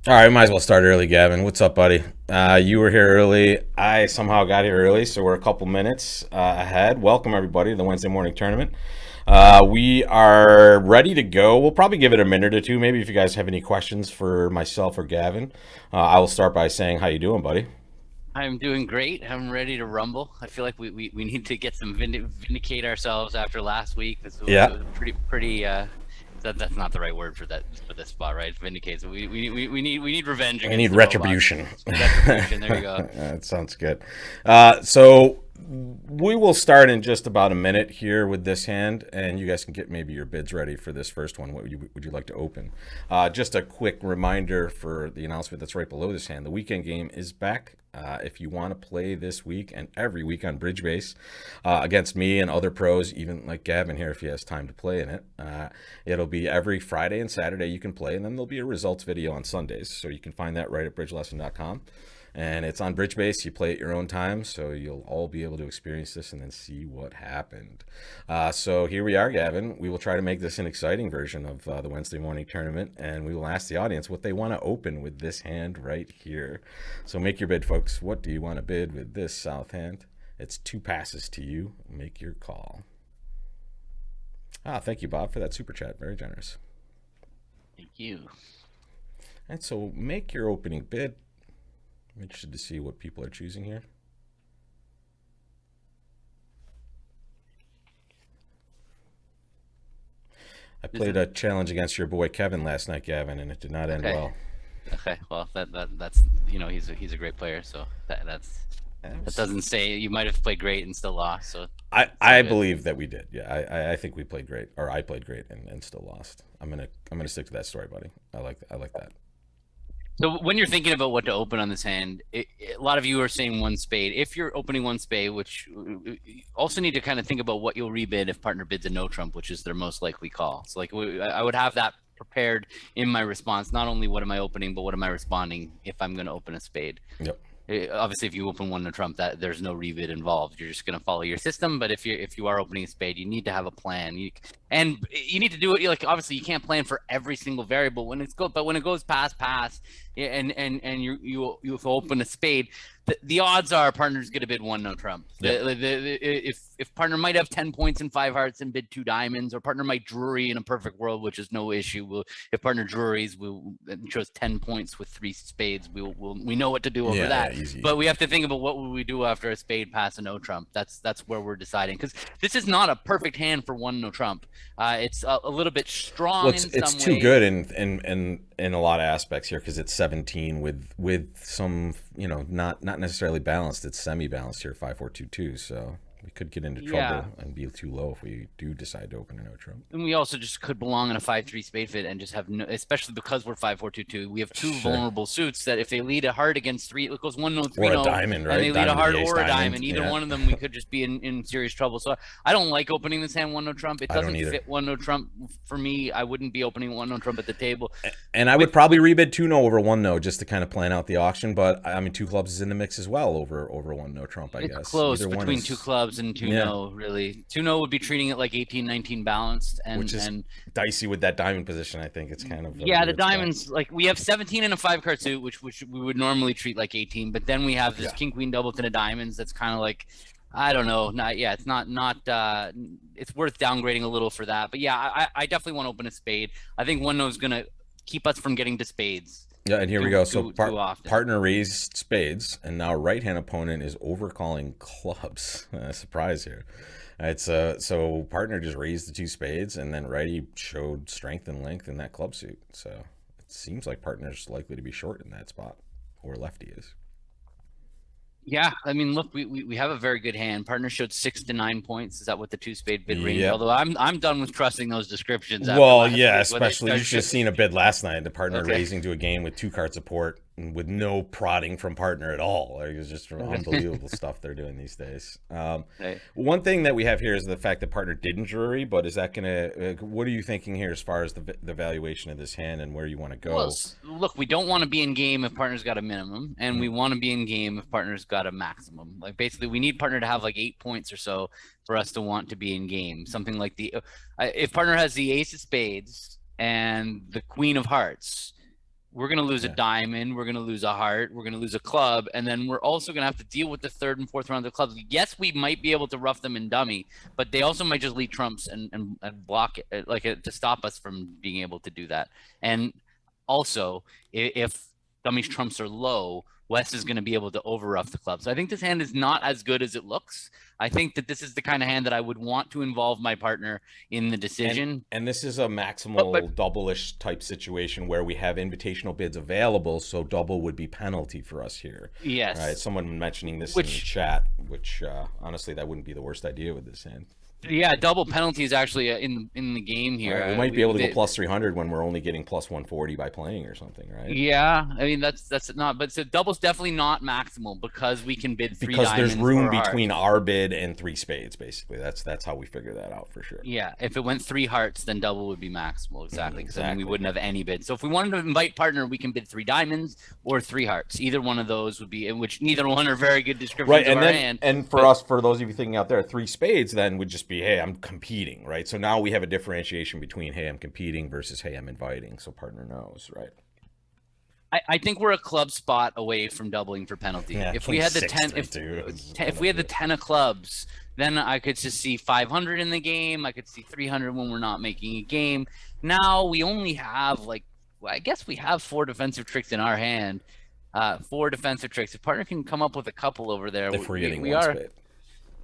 All right, might as well start early, Gavin. What's up, buddy? You were here early. I somehow got here early, so we're a couple minutes ahead. Welcome, everybody, to the Wednesday morning tournament. We are ready to go. We'll probably give it a minute or two, maybe if you guys have any questions for myself or Gavin. I will start by saying, how you doing, buddy? I'm doing great. I'm ready to rumble. I feel like we need to get some vindicate ourselves after last week. This was, it Yeah, was pretty that's not the right word for that for this spot, right? Vindicate. So we need revenge I need against the robots. retribution. Retribution. There you go. That sounds good. So we will start in just about a minute here with this hand, and you guys can get maybe your bids ready for this first one. What would you like to open? Just a quick reminder for the announcement that's right below this hand. The weekend game is back. If you want to play this week and every week on Bridge Base against me and other pros, even like Gavin here, if he has time to play in it, it'll be every Friday and Saturday you can play, and then there'll be a results video on Sundays. So you can find that right at bridgelesson.com. And it's on Bridge Base. You play at your own time, so you'll all be able to experience this and then see what happened. So here we are, Gavin. We will try to make this an exciting version of the Wednesday morning tournament, and we will ask the audience what they want to open with this hand right here. So make your bid, folks. What do you want to bid with this south hand? It's two passes to you. Make your call. Thank you, Bob, for that super chat. Very generous. Thank you. And so make your opening bid. I'm interested to see what people are choosing here. I Is played it a challenge against your boy Kevin last night, Gavin, and it did not end okay? well. Okay. Well, that's he's a great player. So that doesn't say you might have played great and still lost. So I, it's all I good. believe that we did. Yeah, I think we played great, or I played great and still lost. I'm gonna stick to that story, buddy. I like that. So when you're thinking about what to open on this hand, a lot of you are saying one spade. If you're opening one spade, which you also need to kind of think about what you'll rebid if partner bids a no trump, which is their most likely call. So like I would have that prepared in my response. Not only what am I opening, but what am I responding if I'm going to open a spade. Yep. Obviously, if you open one no trump, that there's no rebid involved. You're just going to follow your system. But if you are opening a spade, you need to have a plan. And you need to do it. Like obviously, you can't plan for every single variable when it's go. But when it goes past pass, and you open a spade, the odds are partner's going to bid one no trump. Yep. If partner might have 10 points and five hearts and bid two diamonds, or partner might drury in a perfect world, which is no issue. If partner druries, and chose 10 points with three spades, we know what to do over Yeah. that. Easy. But we have to think about what would we do after a spade pass a no trump. That's where we're deciding, because this is not a perfect hand for one no trump. It's a little bit Well, strong it's in it's some too good ways. in a lot of aspects here because it's 17 with some not necessarily balanced. It's semi balanced here, 5 4 2 2. So we could get into Yeah, trouble and be too low if we do decide to open a no trump. and we also just could belong in a 5-3 spade fit and just have no, especially because we're 5-4-2-2. We have two Sure. vulnerable suits that if they lead a heart against three, it goes 1-0, Or a 3-0, diamond, and right? they lead a Diamond to heart the ace or a diamond. diamond. Either Yeah. one of them, we could just be in serious trouble. So I don't like opening this hand 1-0 trump. It I don't doesn't either. fit 1-0 trump for me. I wouldn't be opening 1-0 trump at the table. And I would With probably rebid 2 no over 1 no just to kind of plan out the auction. But I mean, two clubs is in the mix as well over 1 no trump, I It's guess. close Either one between two is, clubs and two yeah, no, really. Two no would be treating it like 18-19 balanced, which and is and dicey with that diamond position. I think it's kind of a yeah, the weird spot. diamonds, like we have 17 and a five card suit, which we would normally treat like 18, but then we have this Yeah. king queen doubleton of diamonds that's kind of like, I don't know, not yeah, it's not it's worth downgrading a little for that. But yeah, I definitely want to open a spade. I think one no is gonna keep us from getting to spades Yeah, and here we too go. So too often. partner raised spades, and now right hand opponent is overcalling clubs. Surprise here. It's so partner just raised the two spades, and then righty showed strength and length in that club suit. So it seems like partner's likely to be short in that spot, or lefty is. Yeah, I mean, look, we have a very good hand. Partner showed 6 to 9 points. Is that what the two spade bid range? Yep. Although I'm done with trusting those descriptions after Well, last yeah, week when they especially you started. should have seen a bid last night. The partner Okay. raising to a game with two card support and with no prodding from partner at all. Like, it's just unbelievable stuff they're doing these days. Right. One thing that we have here is the fact that partner didn't jury, but is that gonna? What are you thinking here as far as the valuation of this hand and where you want to Well, go? look, we don't want to be in game if partner's got a minimum, and we want to be in game if partner's got a maximum. Like basically, we need partner to have like 8 points or so for us to want to be in game. Something like if partner has the ace of spades and the queen of hearts, we're going to lose a diamond, we're going to lose a heart, we're going to lose a club, and then we're also going to have to deal with the third and fourth rounds of clubs. Yes, we might be able to rough them in dummy, but they also might just lead trumps and block it, to stop us from being able to do that. And also, if dummy's trumps are low, West is going to be able to over-rough the club. So I think this hand is not as good as it looks. I think that this is the kind of hand that I would want to involve my partner in the decision. And this is a maximal double-ish type situation where we have invitational bids available, so double would be penalty for us here. Yes. Right. Someone mentioning this in the chat, which honestly, that wouldn't be the worst idea with this hand. Yeah, double penalty is actually in the game here. Right, we might be able to go plus 300 when we're only getting plus 140 by playing or something, right? Yeah, I mean that's not, but so double's definitely not maximal because we can bid 3 because diamonds there's room for between our bid and 3 spades, basically. That's how we figure that out for sure. Yeah, if it went 3 hearts, then double would be maximal, exactly. Because then we wouldn't have any bid. So if we wanted to invite partner, we can bid 3 diamonds or 3 hearts. Either one of those would be, in which neither one are very good descriptions of our hand. And for us, for those of you thinking out there, 3 spades then would just be, hey, I'm competing, right? So now we have a differentiation between, hey, I'm competing versus, hey, I'm inviting, so partner knows, right? I think we're a club spot away from doubling for penalty. Yeah, if we had the 10, if we had the 10 of clubs, then I could just see 500 in the game. I could see 300 when we're not making a game. Now we only have I guess we have 4 defensive tricks in our hand. 4 defensive tricks. If partner can come up with a couple over there, if we're getting one spade.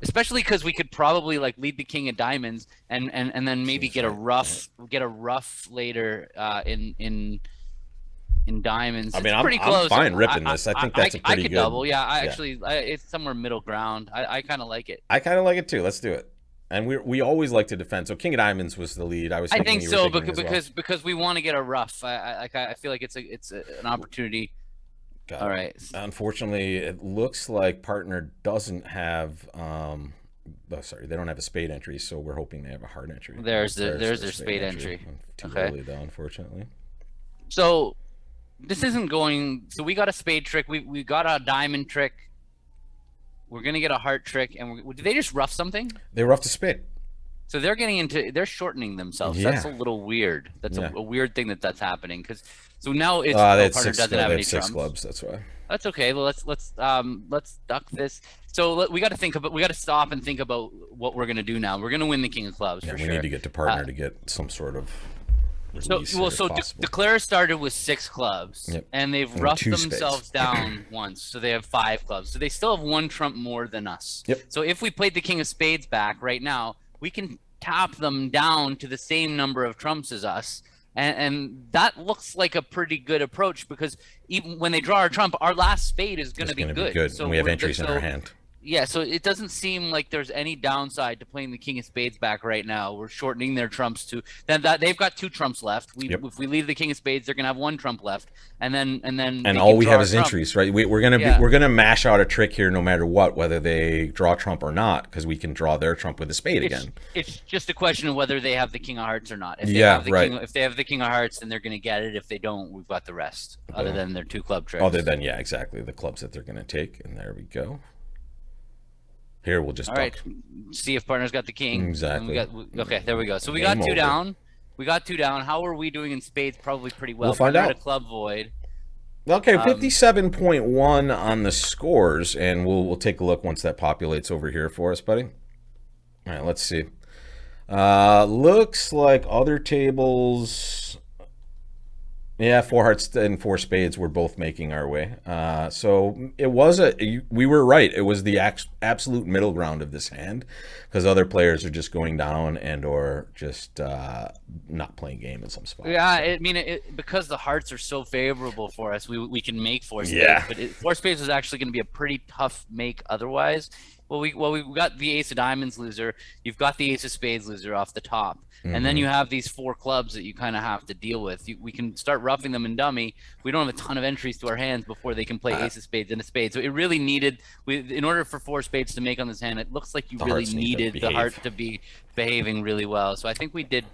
Especially because we could probably lead the king of diamonds and then maybe get a rough later in diamonds. I mean, I'm pretty close. I'm fine ripping this. I think that's a pretty good. I could double. Yeah, actually, it's somewhere middle ground. I kind of like it. I kind of like it too. Let's do it. And we always like to defend. So king of diamonds was the lead. I think so because we want to get a rough. I feel like it's an opportunity. All right. Unfortunately, it looks like partner doesn't have. They don't have a spade entry, so we're hoping they have a heart entry. There's their spade entry. Too early though, unfortunately. So this isn't going. So we got a spade trick. We got a diamond trick. We're gonna get a heart trick, and did they just rough something? They roughed a spade. So they're shortening themselves. Yeah. That's a little weird. That's a weird thing that's happening because. So now it's partner doesn't have any 6 clubs. That's why. That's okay. Well, let's duck this. So we got to stop and think about what we're gonna do now. We're gonna win the king of clubs for sure. We need to get to partner to get some sort of. So Declare started with 6 clubs, and they've roughed themselves down once, so they have 5 clubs. So they still have 1 trump more than us. Yep. So if we played the king of spades back right now, we can tap them down to the same number of trumps as us. And that looks like a pretty good approach because even when they draw our trump, our last spade is going to be good. So and we have entries in our hand. Yeah, so it doesn't seem like there's any downside to playing the king of spades back right now. We're shortening their trumps to that they've got 2 trumps left. If we leave the king of spades, they're gonna have 1 trump left, and all we have is entries, right? We're gonna mash out a trick here no matter what, whether they draw trump or not, because we can draw their trump with a spade again. It's just a question of whether they have the king of hearts or not. If they have the king of hearts, then they're gonna get it. If they don't, we've got the rest, other than their 2 club tricks. Other than exactly the clubs that they're gonna take, and there we go. Here we'll just see if partner's got the king. Exactly. Okay, there we go. So we got 2 down. We got 2 down. How are we doing in spades? Probably pretty well. We'll find out. A club void. Okay, 57.1 on the scores, and we'll take a look once that populates over here for us, buddy. All right, let's see. Looks like other tables. Yeah, 4 hearts and 4 spades were both making our way. So it was we were right. It was the absolute middle ground of this hand because other players are just going down and or just not playing game in some spots. Yeah, I mean, because the hearts are so favorable for us, we can make 4 spades. Yeah. But 4 spades is actually going to be a pretty tough make otherwise. Well, we got the ace of diamonds loser. You've got the ace of spades loser off the top. And then you have these 4 clubs that you kind of have to deal with. We can start roughing them in dummy. We don't have a ton of entries to our hands before they can play ace of spades and a spade. So it really needed, in order for 4 spades to make on this hand, it looks like you really needed the heart to be behaving really well. So I think we did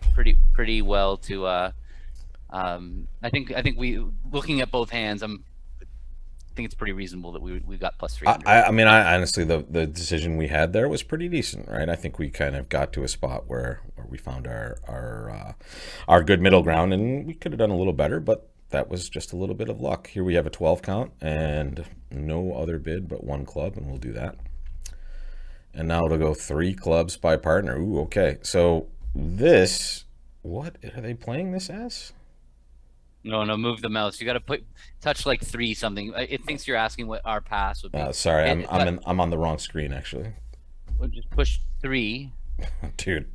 pretty well to. I think we, looking at both hands, I think it's pretty reasonable that we got plus 300. I mean, honestly, the decision we had there was pretty decent, right? I think we kind of got to a spot where we found our good middle ground, and we could have done a little better, but that was just a little bit of luck. Here we have a 12 count and no other bid but one club, and we'll do that. And now it'll go 3 clubs by partner. Ooh, okay. So this, what are they playing this as? No, move the mouse. You got to touch like 3 something. It thinks you're asking what our pass would be. Sorry, I'm on the wrong screen actually. We'll just push 3. Dude,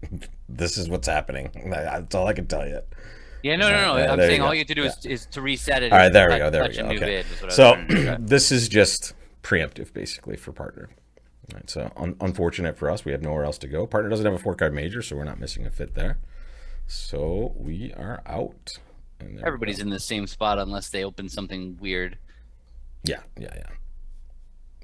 this is what's happening. That's all I can tell you. Yeah, no. I'm saying all you have to do is to reset it. All right, there we go. Okay. So this is just preemptive, basically, for partner. All right, so unfortunate for us, we have nowhere else to go. Partner doesn't have a 4-card major, so we're not missing a fit there. So we are out. Everybody's in the same spot unless they open something weird. Yeah.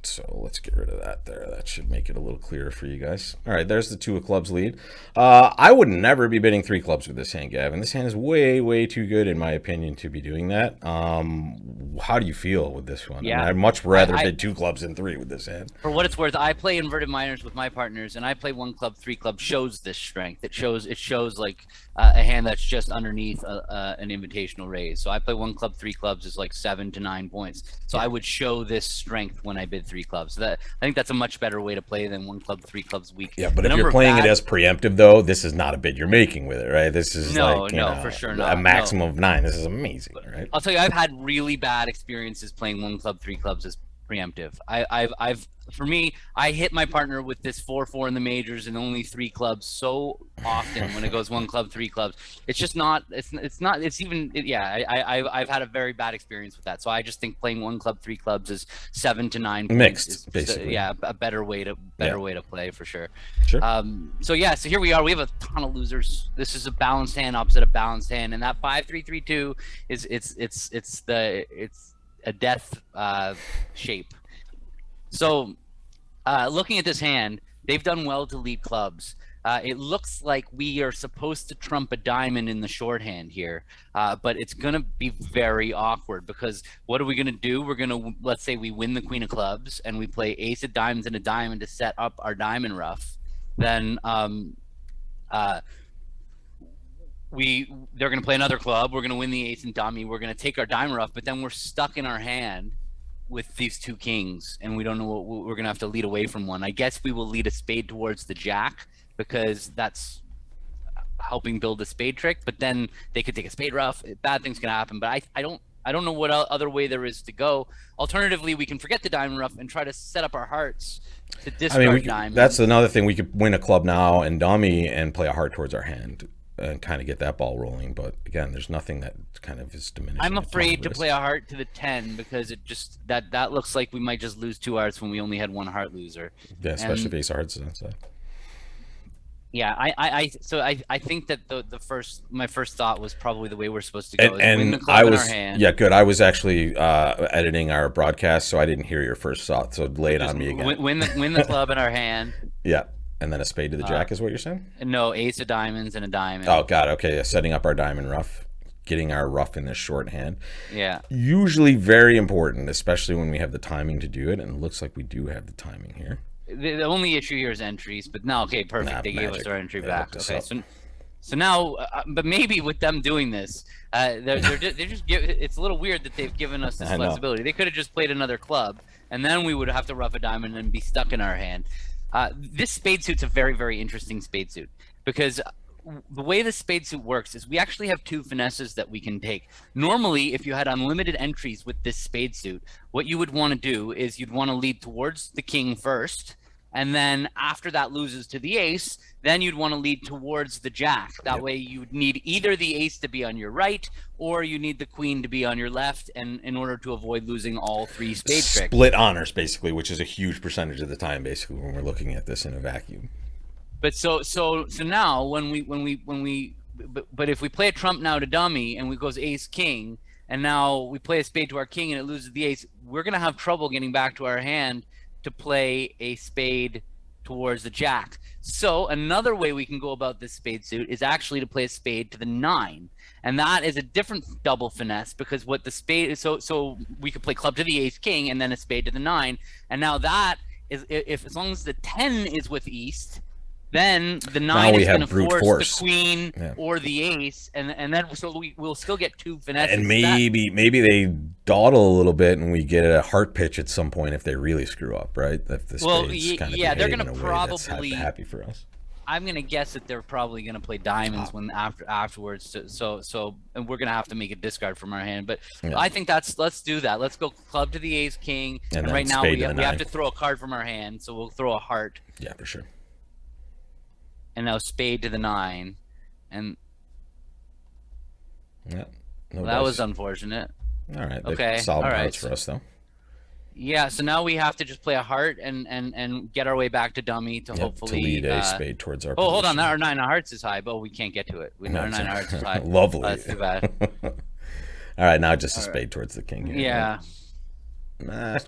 So let's get rid of that there. That should make it a little clearer for you guys. All right, there's the 2 of clubs lead. I would never be bidding 3 clubs with this hand, Gavin. This hand is way too good, in my opinion, to be doing that. How do you feel with this one? Yeah, I'd much rather bid 2 clubs than 3 with this hand. For what it's worth, I play inverted minors with my partners, and I play 1 club, 3 club. Shows this strength. It shows like a hand that's just underneath an invitational raise. So I play 1 club, 3 clubs is like 7 to 9 points. So I would show this strength when I bid 3 clubs. So I think that's a much better way to play than 1 club, 3 clubs weak. Yeah, but if you're playing it as preemptive, though, this is not a bid you're making with it, right? This is for sure not. A maximum of 9. This is amazing, right? I'll tell you, I've had really bad experiences playing 1 club, 3 clubs as preemptive. For me, I hit my partner with this 4-4 in the majors and only 3 clubs so often when it goes 1 club, 3 clubs. It's just not. I've had a very bad experience with that. So I just think playing 1 club, 3 clubs is 7 to 9 points. Mixed, basically. A better way to play for sure. Sure. So here we are. We have a ton of losers. This is a balanced hand opposite a balanced hand, and that 5-3-3-2 is it's a death shape. So looking at this hand, they've done well to lead clubs. It looks like we are supposed to trump a diamond in the shorthand here, but it's going to be very awkward because what are we going to do? We're going to, let's say we win the queen of clubs and we play ace of diamonds and a diamond to set up our diamond ruff. Then they're going to play another club. We're going to win the ace and dummy. We're going to take our diamond ruff, but then we're stuck in our hand with these 2 kings, and we don't know what we're going to have to lead away from one. I guess we will lead a spade towards the jack because that's helping build a spade trick, but then they could take a spade ruff. Bad things can happen, but I don't know what other way there is to go. Alternatively, we can forget the diamond ruff and try to set up our hearts to discard diamond. That's another thing. We could win a club now and dummy and play a heart towards our hand and kind of get that ball rolling, but again, there's nothing that kind of is diminishing. I'm afraid to play a heart to the 10 because it just that looks like we might just lose 2 hearts when we only had 1 heart loser. Yeah, especially if ace of hearts is outside. Yeah, I think that my first thought was probably the way we're supposed to go. And win the club in our hand. Yeah, good. I was actually editing our broadcast, so I didn't hear your first thought. So lay it on me again. Win the club in our hand. Yeah. And then a spade to the jack is what you're saying? No, ace of diamonds and a diamond. Oh, God. Okay. Yeah, setting up our diamond ruff, getting our ruff in this shorthand. Yeah. Usually very important, especially when we have the timing to do it. And it looks like we do have the timing here. The only issue here is entries, but now, okay, perfect. They gave us our entry back. Okay, so now, but maybe with them doing this, they're just it's a little weird that they've given us this flexibility. They could have just played another club, and then we would have to ruff a diamond and be stuck in our hand. This spade suit's a very, very interesting spade suit because the way the spade suit works is we actually have 2 finesses that we can take. Normally, if you had unlimited entries with this spade suit, what you would want to do is you'd want to lead towards the king first, and then after that loses to the ace, then you'd want to lead towards the jack. That way you'd need either the ace to be on your right or you need the queen to be on your left, and in order to avoid losing all 3 spade tricks. Split honors, basically, which is a huge percentage of the time, basically, when we're looking at this in a vacuum. But so now but if we play a trump now to dummy and we goes ace king, and now we play a spade to our king and it loses the ace, we're gonna have trouble getting back to our hand to play a spade towards the jack. So another way we can go about this spade suit is actually to play a spade to the 9, and that is a different double finesse because what the spade is, so we could play club to the ace king and then a spade to the 9, and now that is if as long as the 10 is with east, Then the Now nine we is going to have brute force force. the queen Yeah. or the ace, and then so we'll still get 2 finesses. And maybe they dawdle a little bit, and we get a heart pitch at some point if they really screw up, right? If the spades kind of they're behave going in to a way that's probably happy for us. I'm gonna guess that they're probably gonna play diamonds when afterwards. So and we're gonna have to make a discard from our hand. But Yeah. I think let's do that. Let's go club to the ace king, And then right now spade we to the have nine. to throw a card from our hand. So we'll throw a heart, Yeah, for sure. and now spade to the 9, and Yeah. No that dice. was unfortunate. All right. Okay, Solid all right. hearts for us though. Yeah, so now we have to just play a heart and get our way back to dummy to hopefully to lead a spade towards our. Oh, hold on, position. our 9 of hearts is high, but we can't get to it. Our 9 of hearts is high. Lovely. That's too bad. All right, now just a spade towards the king here. Yeah.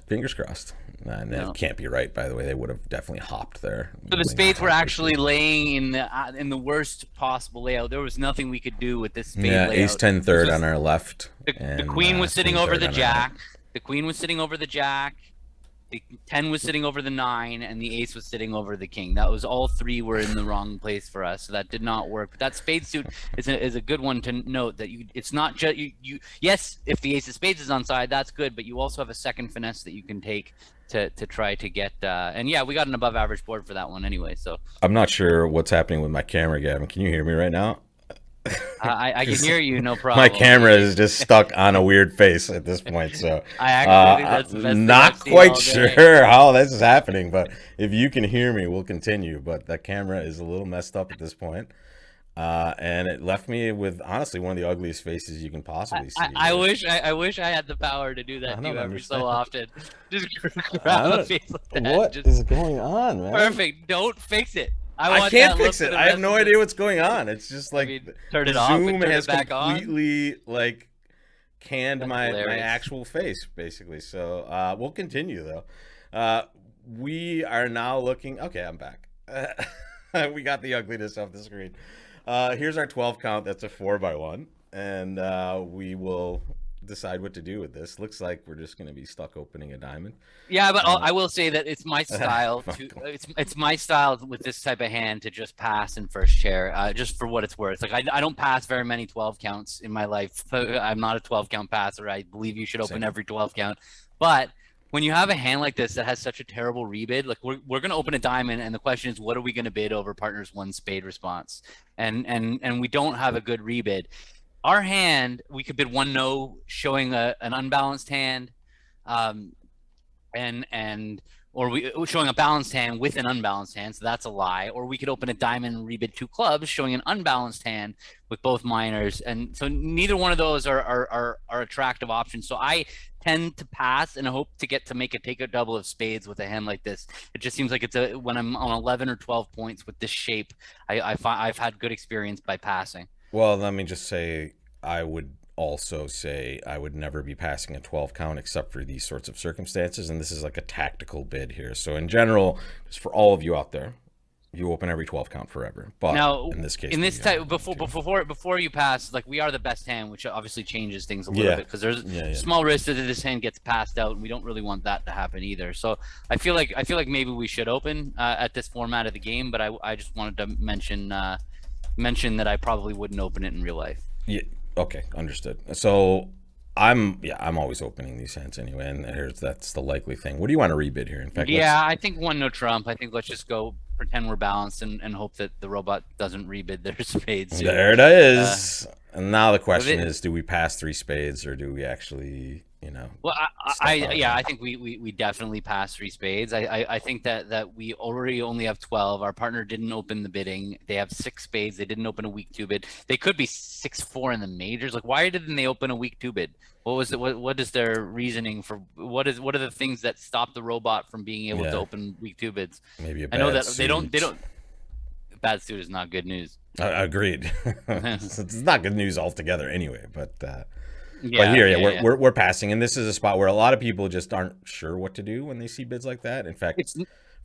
Fingers crossed. And that can't be right, by the way. They would have definitely hopped there. So the spades were actually laying in the worst possible layout. There was nothing we could do with this spade layout. Ace 10 third on our left. The queen was sitting over the jack. The queen was sitting over the jack. The 10 was sitting over the 9, and the ace was sitting over the king. That was all 3 were in the wrong place for us, so that did not work. But that spade suit is a good one to note. That it's not just you. Yes, if the ace of spades is on side, that's good. But you also have a second finesse that you can take to try to get. And yeah, we got an above average board for that one anyway. So I'm not sure what's happening with my camera, Gavin. Can you hear me right now? I can hear you, no problem. My camera is just stuck on a weird face at this point, so I actually think that's the best not thing I've quite seen all day. sure how this is happening. But if you can hear me, we'll continue. But that camera is a little messed up at this point. And it left me with honestly one of the ugliest faces you can possibly see. I wish I had the power to do that to you every so often. Just grab a face like that. What is going on, man? Perfect. Don't fix it. I can't fix it. I have no idea what's going on. It's just like turn it off and Zoom turn has it back on. completely like canned my hilarious. actual face, basically. So we'll continue though. We are now looking. Okay, I'm back. We got the ugliness off the screen. Here's our 12 count. That's a 4x1, and we will decide what to do with this. Looks like we're just going to be stuck opening a diamond. Yeah, but I will say that it's my style it's my style with this type of hand to just pass in first chair, just for what it's worth. Like I don't pass very many 12 counts in my life. I'm not a 12 count passer. I believe you should open every 12 count. But when you have a hand like this that has such a terrible rebid, like we're going to open a diamond, and the question is, what are we going to bid over partner's 1 spade response? And we don't have a good rebid. Our hand, we could bid 1 no, showing an unbalanced hand, or we showing a balanced hand with an unbalanced hand, so that's a lie. Or we could open a diamond and rebid 2 clubs, showing an unbalanced hand with both minors, and so neither one of those are attractive options. So I tend to pass and hope to get to make a take a double of spades with a hand like this. It just seems like when I'm on 11 or 12 points with this shape, I've had good experience by passing. Well, let me just say, I would also say I would never be passing a 12 count except for these sorts of circumstances, and this is like a tactical bid here. So in general, just for all of you out there, you open every 12 count forever. But now, in this case, in this type, before you pass, like we are the best hand, which obviously changes things a little bit, because there's small risk that this hand gets passed out, and we don't really want that to happen either. So I feel like maybe we should open at this format of the game, but I just wanted to mention that I probably wouldn't open it in real life. Yeah. Okay. Understood. So I'm always opening these hands anyway, and that's the likely thing. What do you want to rebid here? In fact, I think 1 no trump. I think let's just go pretend we're balanced and hope that the robot doesn't rebid their spades. There it is. And now the question is, do we pass 3 spades, or do we actually, Well, I think we definitely pass 3 spades. I think that we already only have 12. Our partner didn't open the bidding. They have 6 spades. They didn't open a week 2 bid. They could be 6-4 in the majors. Like, why didn't they open a week 2 bid? What was it? What is their reasoning for what are the things that stop the robot from being able to open week 2 bids? Maybe I know that they don't. Bad suit is not good news. Agreed. It's not good news altogether anyway, but we're passing, and this is a spot where a lot of people just aren't sure what to do when they see bids like that. In fact,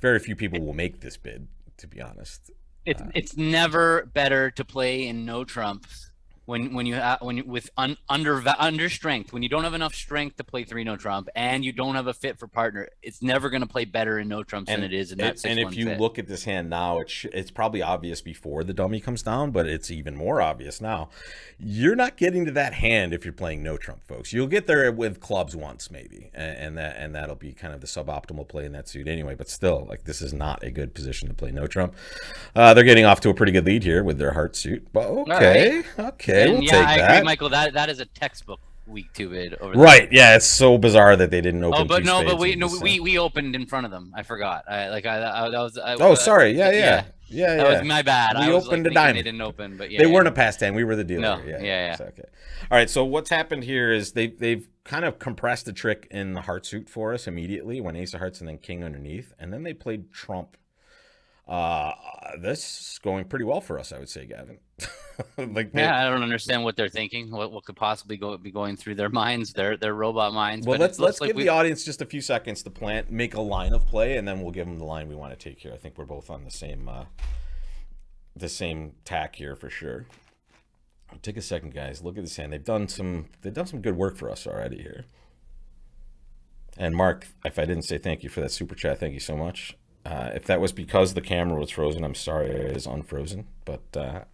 very few people will make this bid, to be honest. It's never better to play in no trumps when you with under strength, when you don't have enough strength to play 3-no trump and you don't have a fit for partner, it's never going to play better in no trumps than it is in that 6-1 and if you fit. look at this hand now, it's probably obvious before the dummy comes down, but it's even more obvious now. You're not getting to that hand if you're playing no trump, folks. You'll get there with clubs once maybe, and that'll be kind of the suboptimal play in that suit anyway. But still, like, this is not a good position to play no trump. They're getting off to a pretty good lead here with their heart suit. But okay, and we'll yeah, take I that. agree, Michael. That is a textbook week 2 bid over there. Right? Yeah, it's so bizarre that they didn't open. Oh, but two no, but spades we opened in front of them. I forgot. Sorry. Yeah. That was my bad. We I was opened like, a diamond. They didn't open, but yeah, they weren't a past 10. We were the dealer. No, yeah. Okay. All right. So what's happened here is they've kind of compressed the trick in the heart suit for us immediately when ace of hearts and then king underneath, and then they played trump. This is going pretty well for us, I would say, Gavin. I don't understand what they're thinking. What could possibly be going through their minds, their robot minds. Well, let's give the audience just a few seconds to make a line of play, and then we'll give them the line we want to take here. I think we're both on the same tack here for sure. Take a second, guys. Look at this hand. They've done some good work for us already here. And Mark, if I didn't say thank you for that super chat, thank you so much. If that was because the camera was frozen, I'm sorry it is unfrozen, but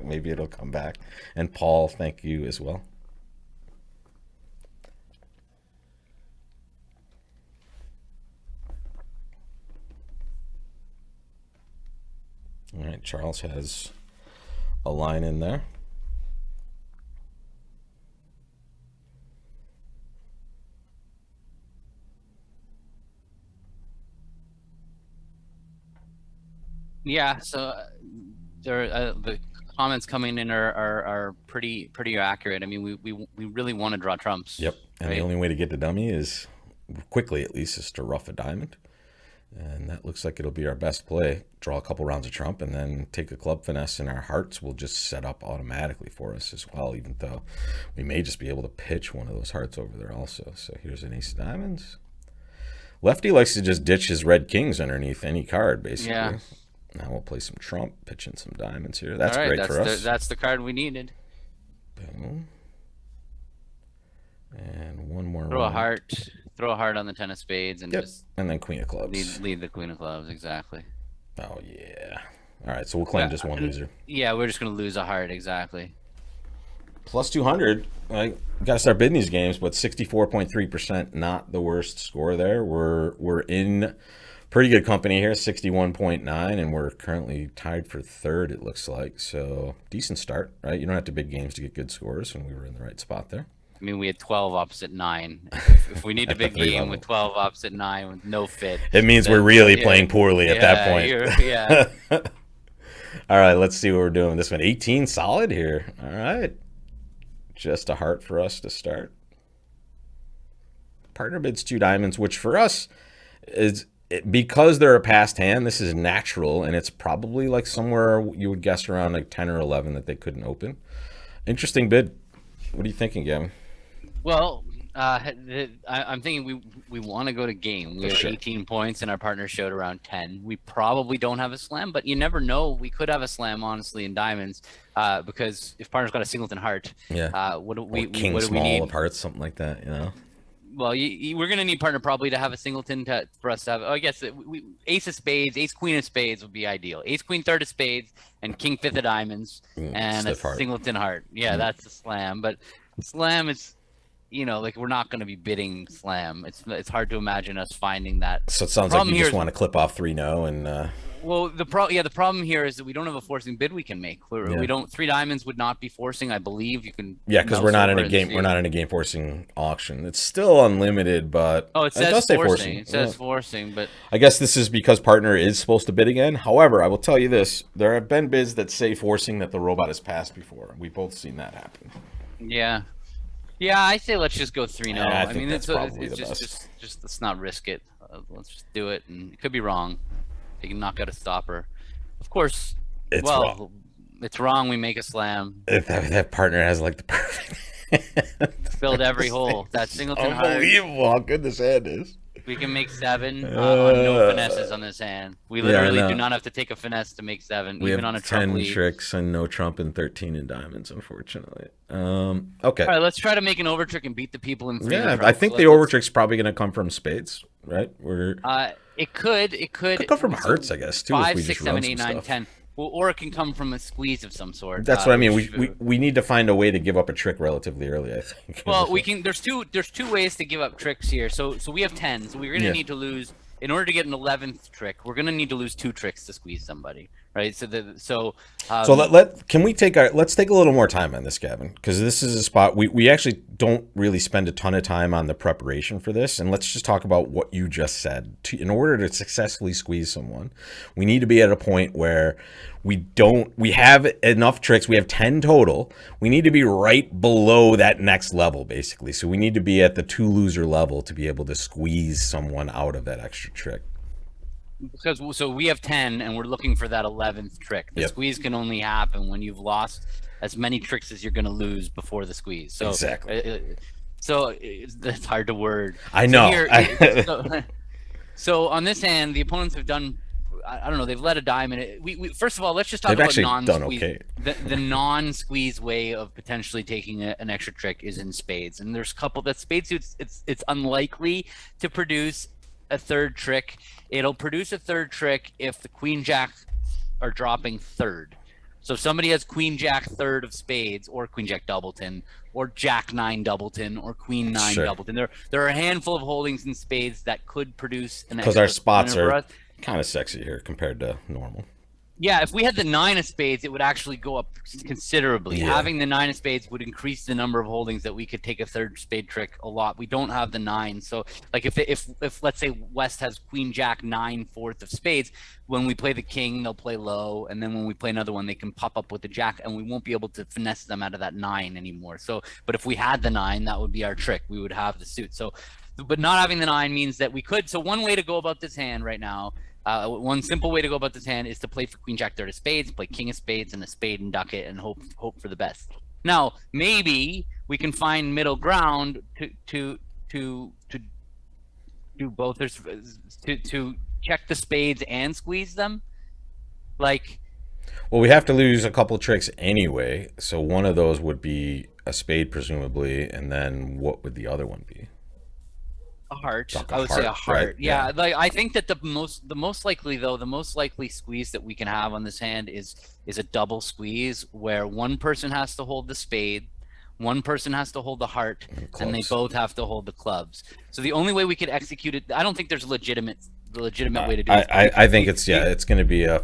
maybe it'll come back. And Paul, thank you as well. All right, Charles has a line in there. Yeah, so the comments coming in are pretty accurate. I mean, we really want to draw trumps. Yep, and the only way to get the dummy is quickly, at least, is to rough a diamond, and that looks like it'll be our best play. Draw a couple rounds of trump, and then take a club finesse, and our hearts will just set up automatically for us as well. Even though we may just be able to pitch one of those hearts over there also. So here's an ace of diamonds. Lefty likes to just ditch his red kings underneath any card, basically. Yeah. Now we'll play some trump, pitching some diamonds here. That's great for us. That's the card we needed. Boom. And one more. Throw a heart on the 10 of spades, and and then queen of clubs. Lead the queen of clubs, exactly. Oh yeah. All right, so we'll claim just one loser. Yeah, we're just gonna lose a heart, exactly. Plus 200. I got to start bidding these games, but 64.3%, not the worst score there. We're in pretty good company here, 61.9, and we're currently tied for third, it looks like. So decent start, right? You don't have to bid games to get good scores, and we were in the right spot there. I mean, we had 12 opposite 9. If we need a big game with 12 opposite 9 with no fit, it means we're really playing poorly at that point. Yeah. All right, let's see what we're doing with this one. 18 solid here. All right. Just a heart for us to start. Partner bids 2 diamonds, which for us is, because they're a passed hand, this is natural, and it's probably like somewhere you would guess around like 10 or 11 that they couldn't open. Interesting bid. What are you thinking, Gavin? Well, I'm thinking we want to go to game. We have 18 points, and our partner showed around 10. We probably don't have a slam, but you never know. We could have a slam, honestly, in diamonds, because if partner's got a singleton heart, what do we need? Of hearts, something like that, you know. Well, we're going to need partner probably to have a singleton for us to have. Oh, I guess ace of spades, ace queen of spades would be ideal. Ace queen third of spades and king fifth of diamonds and a singleton heart. Yeah, that's a slam. But slam is, like, we're not going to be bidding slam. It's hard to imagine us finding that. So it sounds like you just want to clip off 3-no and. Well, the problem here is that we don't have a forcing bid we can make. We don't. 3 diamonds would not be forcing, I believe. You can. Yeah, because we're not in a game. We're not in a game forcing auction. It's still unlimited, but it does say forcing. It says forcing, but I guess this is because partner is supposed to bid again. However, I will tell you this: there have been bids that say forcing that the robot has passed before. We've both seen that happen. Yeah, I say let's just go 3-0. I mean, that's probably the best. Just let's not risk it. Let's just do it, and it could be wrong. They can knock out a stopper. Of course, wrong. It's wrong. We make a slam. That partner has like the perfect. Filled every hole. That singleton heart. Unbelievable how good this hand is. We can make 7 on no finesses on this hand. We literally do not have to take a finesse to make 7, we even have on a trump 10 lead. tricks and no trump and 13 in diamonds, unfortunately. Okay. All right, let's try to make an over trick and beat the people in 3. Yeah, I think the over trick's probably going to come from spades, right? It could come from hearts, I guess, too. 5, if we 6, just 7, run 8, some 9, stuff. 10. Well, or it can come from a squeeze of some sort. That's what I mean. We need to find a way to give up a trick relatively early, I think. Well, we can. There's two ways to give up tricks here. So we have 10. So we're gonna need to lose in order to get an 11th trick. We're gonna need to lose 2 tricks to squeeze somebody, right? So can we take let's take a little more time on this, Gavin, because this is a spot we actually don't really spend a ton of time on the preparation for this, and let's just talk about what you just said. In order to successfully squeeze someone, we need to be at a point where we have enough tricks. We have 10 total. We need to be right below that next level, basically. So we need to be at the 2 loser level to be able to squeeze someone out of that extra trick. Because so we have 10 and we're looking for that 11th trick. The squeeze can only happen when you've lost as many tricks as you're going to lose before the squeeze. So exactly. That's hard to word. I know. So on this hand, the opponents have done. I don't know. They've let a diamond. We first of all, let's just talk about non-squeeze. Okay. The non-squeeze way of potentially taking an extra trick is in spades, and there's a couple that spade suits. It's unlikely to produce a 3rd trick. It'll produce a 3rd trick if the queen jack are dropping 3rd. So if somebody has queen jack 3rd of spades, or queen jack doubleton, or jack 9 doubleton, or queen 9 doubleton. There are a handful of holdings in spades that could produce an extra. Because our spots are kind of sexy here compared to normal. Yeah, if we had the 9 of spades, it would actually go up considerably. Yeah. Having the 9 of spades would increase the number of holdings that we could take a 3rd spade trick a lot. We don't have the 9, so like if let's say West has queen jack 9 4th of spades, when we play the king, they'll play low, and then when we play another one, they can pop up with the jack, and we won't be able to finesse them out of that 9 anymore. So, but if we had the 9, that would be our trick. We would have the suit. So, but not having the 9 means that we could. So one way to go about this hand right now. One simple way to go about this hand is to play for queen jack 3rd of spades, play king of spades and a spade and duck it, and hope for the best. Now maybe we can find middle ground to do both, to check the spades and squeeze them. Like, well, we have to lose a couple tricks anyway, so one of those would be a spade presumably, and then what would the other one be? A heart. I would say a heart. Right? Yeah. Like I think that the most likely squeeze that we can have on this hand is a double squeeze where one person has to hold the spade, one person has to hold the heart, and they both have to hold the clubs. So the only way we could execute it, I don't think there's a legitimate way to do it. I think it's going to be a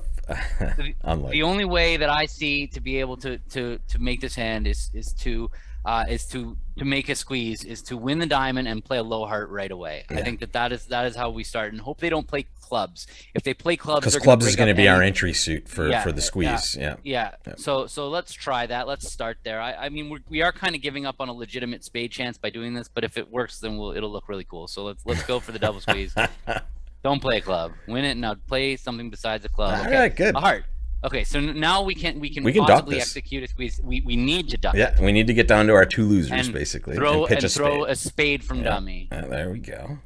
unlikely. The only way that I see to be able to make this hand is to make a squeeze, is to win the diamond and play a low heart right away. Yeah. I think that is how we start, and hope they don't play clubs. If they play clubs, because clubs is going to be our entry suit for the squeeze. Yeah. So let's try that. Let's start there. I mean we are kind of giving up on a legitimate spade chance by doing this, but if it works, then it'll look really cool. So let's go for the double squeeze. Don't play a club. Win it now. Play something besides a club. Okay. All right, good. A heart. Okay, so now we can possibly execute a squeeze. We need to duck. Yeah, we need to get down to our 2 losers basically. Throw a spade from dummy. There we go.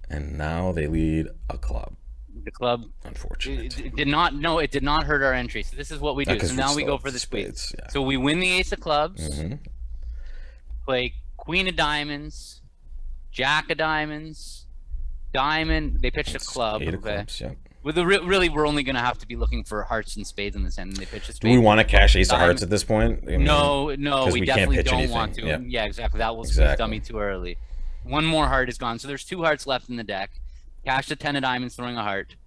And now they lead a club. The club, unfortunately, it did not hurt our entry. So this is what we do. So now we go for the squeeze. Yeah. So we win the ace of clubs. Play queen of diamonds, jack of diamonds, diamond. They pitched a club. 8 of clubs. Yeah. Really, we're only going to have to be looking for hearts and spades in this end, and they pitch a spade. Do we want to cash ace of hearts at this point? I mean, no, we definitely don't want to. Yeah, exactly. That will squeeze dummy too early. One more heart is gone, so there's 2 hearts left in the deck. Cash the 10 of diamonds, throwing a heart.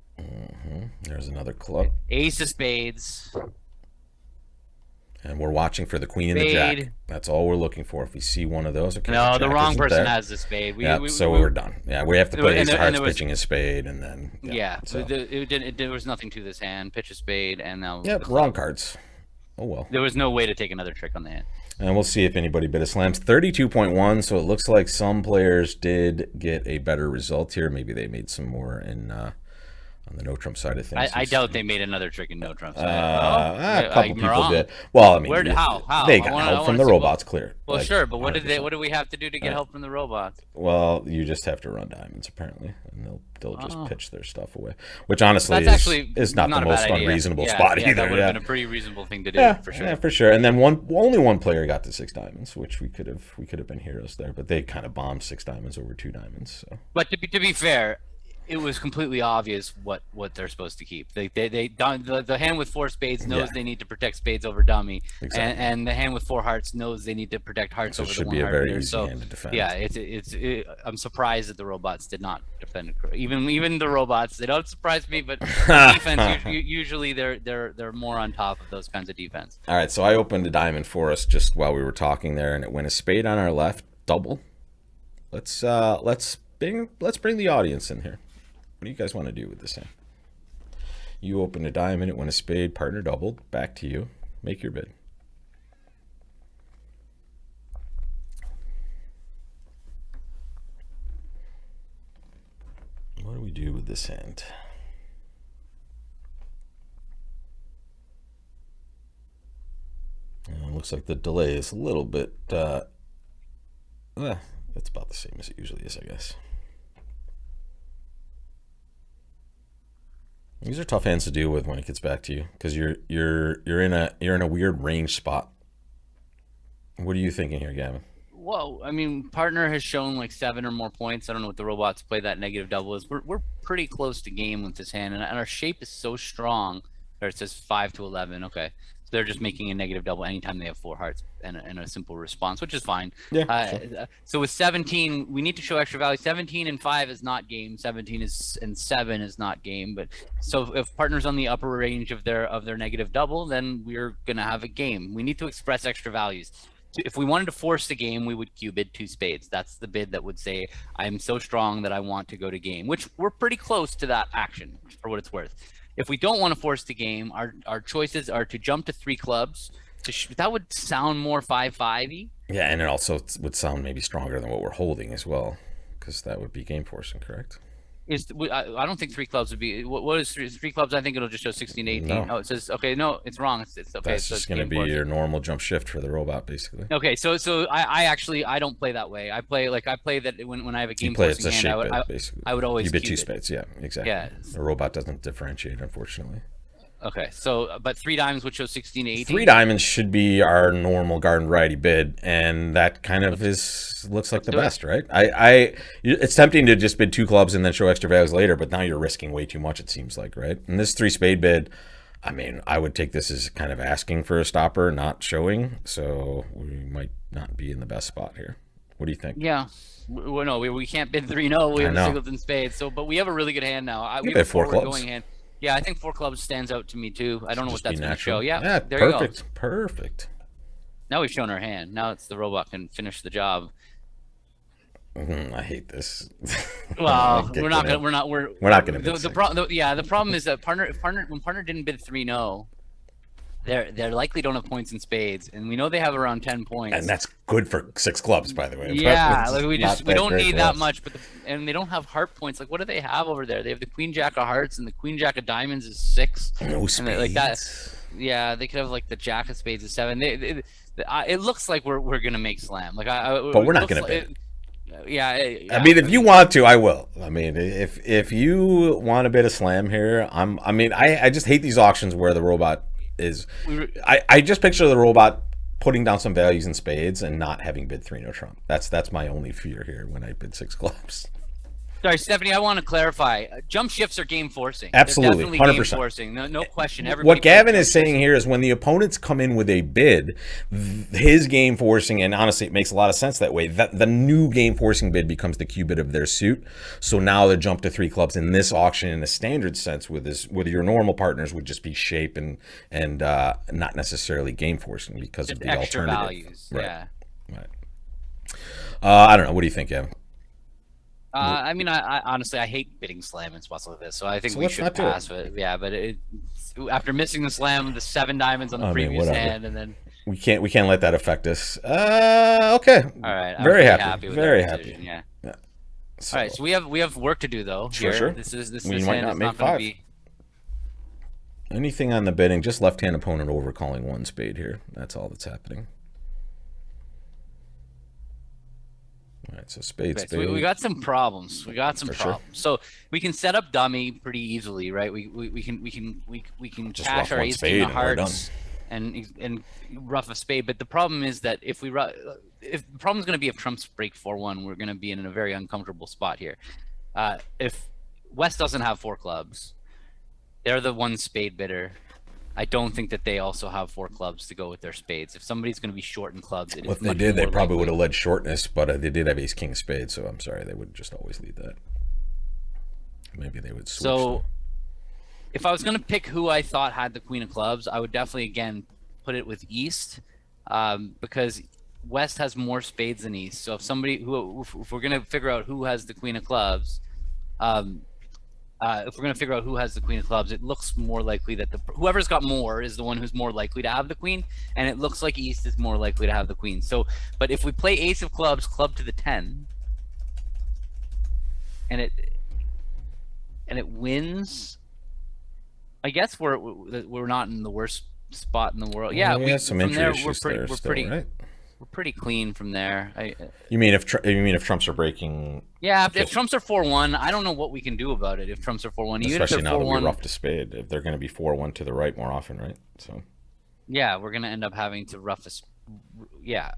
There's another club. Ace of spades. And we're watching for the queen and the jack. That's all we're looking for. If we see one of those, okay. No, the wrong person has the spade. We're done. Yeah, we have to play ace of hearts, pitching a spade, and then there was nothing to this hand. Pitch a spade, and now wrong cards. Oh well. There was no way to take another trick on the hand. And we'll see if anybody bid a slams. 32.1. So it looks like some players did get a better result here. Maybe they made some more in on the no trump side of things. I doubt they made another trick in no trump. A couple people wrong. did. Well, I mean, How? they got help from the robots, clear. Well, like, sure, but what 100%. What do we have to do to get help from the robots? Well, you just have to run diamonds apparently, and they'll just pitch their stuff away, which honestly is not the most unreasonable spot either. That would have been a pretty reasonable thing to do for sure. Yeah, for sure. And then only one player got to 6 diamonds, which we could have been heroes there, but they kind of bombed 6 diamonds over 2 diamonds. So. But to be fair, it was completely obvious what they're supposed to keep. The hand with 4 spades knows they need to protect spades over dummy, and the hand with 4 hearts knows they need to protect hearts over the 1 heart. It should be a very easy hand to defend. Yeah, I'm surprised that the robots did not defend it. Even the robots, they don't surprise me, but defense usually they're more on top of those kinds of defense. All right, so I opened a diamond for us just while we were talking there, and it went a spade on our left, double. Let's bring the audience in here. What do you guys want to do with this hand? You opened a diamond, it went a spade, partner doubled. Back to you. Make your bid. What do we do with this hand? Looks like the delay is a little bit, it's about the same as it usually is, I guess. These are tough hands to deal with when it gets back to you, because you're in a weird range spot. What are you thinking here, Gavin? Well, I mean, partner has shown like 7 or more points. I don't know what the robots play that negative double is. We're pretty close to game with this hand, and our shape is so strong. Or it says 5 to 11. Okay, so they're just making a negative double anytime they have 4 hearts and a simple response, which is fine. Yeah. Sure. So with 17, we need to show extra value. 17 and 5 is not game. 17 and 7 is not game. But so if partner's on the upper range of their negative double, then we're gonna have a game. We need to express extra values. If we wanted to force the game, we would Q bid 2 spades. That's the bid that would say, I'm so strong that I want to go to game, which we're pretty close to that action for what it's worth. If we don't want to force the game, our choices are to jump to 3 clubs. That would sound more 5-5-y. Yeah, and it also would sound maybe stronger than what we're holding as well, because that would be game forcing, correct? I don't think 3 clubs would be. What is 3 clubs? I think it'll just show 16, 18. No. Oh, it says okay. No, it's wrong. It's okay. That's just going to be your normal jump shift for the robot, basically. Okay, so I actually don't play that way. I play that when I have a game forcing hand, I would always you bid 2 Q spades. Yeah, exactly. Yeah. The robot doesn't differentiate, unfortunately. Okay, so but 3 diamonds would show 16, 18. 3 diamonds should be our normal garden variety bid, and that kind of looks like the best, right? It's tempting to just bid 2 clubs and then show extra values later, but now you're risking way too much, it seems like, right? And this 3 spade bid, I mean, I would take this as kind of asking for a stopper, not showing, so we might not be in the best spot here. What do you think? Yeah. Well, no, we can't bid 3-0. We have a singleton spade, but we have a really good hand now. We have 4 clubs. Hand. Yeah, I think 4 clubs stands out to me too. I don't know what that's going to show. Yeah, there perfect, you go. Perfect. Now we've shown our hand. Now it's the robot can finish the job. I hate this. Well, we're not gonna bid the problem is that when partner didn't bid 3-0, they're likely don't have points in spades, and we know they have around 10 points. And that's good for 6 clubs, by the way. Yeah, like we don't need that much, and they don't have heart points. Like, what do they have over there? They have the queen jack of hearts, and the queen jack of diamonds is 6. No spades. And like that. Yeah, they could have like the jack of spades is 7. It looks like we're gonna make slam. Like but we're not gonna bid. Yeah, I mean, if you want to, I will. I mean, if you want a bit of slam here, I just hate these auctions where the robot is. I just picture the robot putting down some values in spades and not having bid 3 no trump. That's my only fear here when I bid 6 clubs. Sorry, Stephanie, I want to clarify. Jump shifts are game forcing. Absolutely, 100%. Game forcing. No question. What Gavin is saying here is when the opponents come in with a bid, his game forcing, and honestly, it makes a lot of sense that way. The new game forcing bid becomes the Q bid of their suit. So now the jump to 3 clubs in this auction, in a standard sense, with your normal partners, would just be shape and not necessarily game forcing because just of the extra alternative. Values. Right. Yeah. Right. I don't know. What do you think, Gavin? I mean, I honestly, I hate bidding slam in spots like this, so I think we should pass it. Yeah, but after missing the slam, the 7 diamonds on the previous hand, and then we can't let that affect us. Okay. All right. Very happy. Very happy. Yeah. So, All right, so we have work to do though. Sure, Here, sure. this We might hand not is make not going to 5. be. Anything on the bidding, just left-hand opponent overcalling 1 spade here. That's all that's happening. All right, so spade, Okay, spade. so we got some problems. We got some For sure. problems. So we can set up dummy pretty easily, right? We can Just cash rough our 1 ace spade king of and we're done. hearts and rough a spade. But the problem is that if the problem's going to be if trumps break 4-1, we're going to be in a very uncomfortable spot here. If West doesn't have 4 clubs, they're the 1 spade bidder. I don't think that they also have 4 clubs to go with their spades. If somebody's going to be short in clubs, it is What they much did, they more probably would likely. have led shortness, but they did have ace king spade, so I'm sorry, they would just always lead that. Maybe they would switch. So if I was going to pick who I thought had the queen of clubs, I would definitely again put it with East, because West has more spades than East. So if we're going to figure out who has the queen of clubs, if we're going to figure out who has the queen of clubs, it looks more likely that whoever's got more is the one who's more likely to have the queen, and it looks like East is more likely to have the queen. So, but if we play ace of clubs, club to the 10, and it wins, I guess we're not in the worst spot in the world. Yeah, we have some from entry there issues there still, right? we're pretty clean from there. You mean if trumps are breaking? Yeah, if trumps are 4-1, I don't know what we can do about it. If trumps are 4-1, Especially now that we rough to spade, if they're going to be 4-1 to the right more often, right? So yeah, we're gonna end up having to rough a. Yeah,